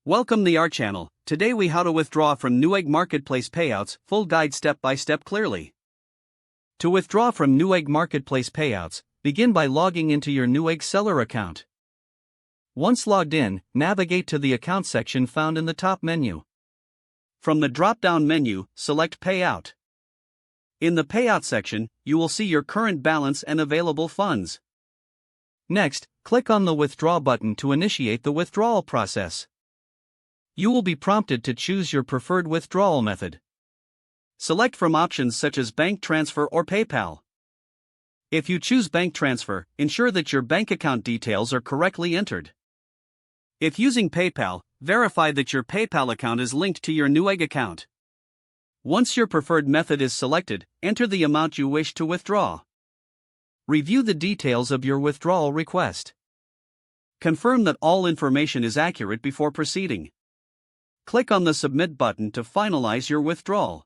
Welcome to our channel. Today we how to withdraw from Newegg Marketplace Payouts, full guide step by step clearly. To withdraw from Newegg Marketplace Payouts, begin by logging into your Newegg seller account. Once logged in, navigate to the account section found in the top menu. From the drop-down menu, select Payout. In the Payout section, you will see your current balance and available funds. Next, click on the Withdraw button to initiate the withdrawal process. You will be prompted to choose your preferred withdrawal method. Select from options such as bank transfer or PayPal. If you choose bank transfer, ensure that your bank account details are correctly entered. If using PayPal, verify that your PayPal account is linked to your Newegg account. Once your preferred method is selected, enter the amount you wish to withdraw. Review the details of your withdrawal request. Confirm that all information is accurate before proceeding. Click on the Submit button to finalize your withdrawal.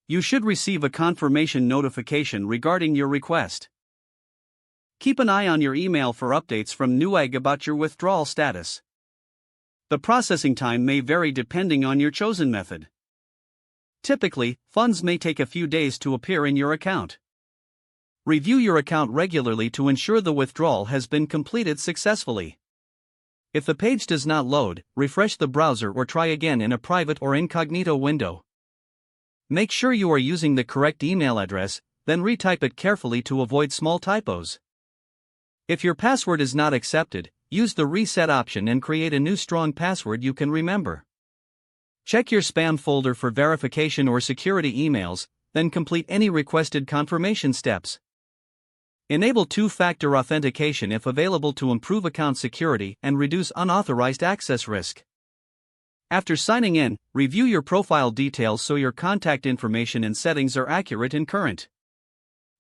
You should receive a confirmation notification regarding your request. Keep an eye on your email for updates from Newegg about your withdrawal status. The processing time may vary depending on your chosen method. Typically, funds may take a few days to appear in your account. Review your account regularly to ensure the withdrawal has been completed successfully. If the page does not load, refresh the browser or try again in a private or incognito window. Make sure you are using the correct email address, then retype it carefully to avoid small typos. If your password is not accepted, use the reset option and create a new strong password you can remember. Check your spam folder for verification or security emails, then complete any requested confirmation steps. Enable two-factor authentication if available to improve account security and reduce unauthorized access risk. After signing in, review your profile details so your contact information and settings are accurate and current.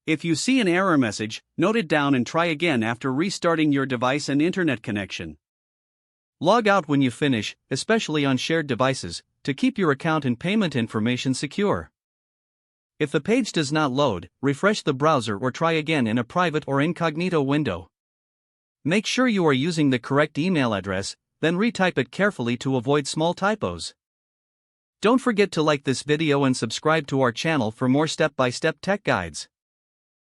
If you see an error message, note it down and try again after restarting your device and internet connection. Log out when you finish, especially on shared devices, to keep your account and payment information secure. If the page does not load, refresh the browser or try again in a private or incognito window. Make sure you are using the correct email address, then retype it carefully to avoid small typos. Don't forget to like this video and subscribe to our channel for more step-by-step tech guides.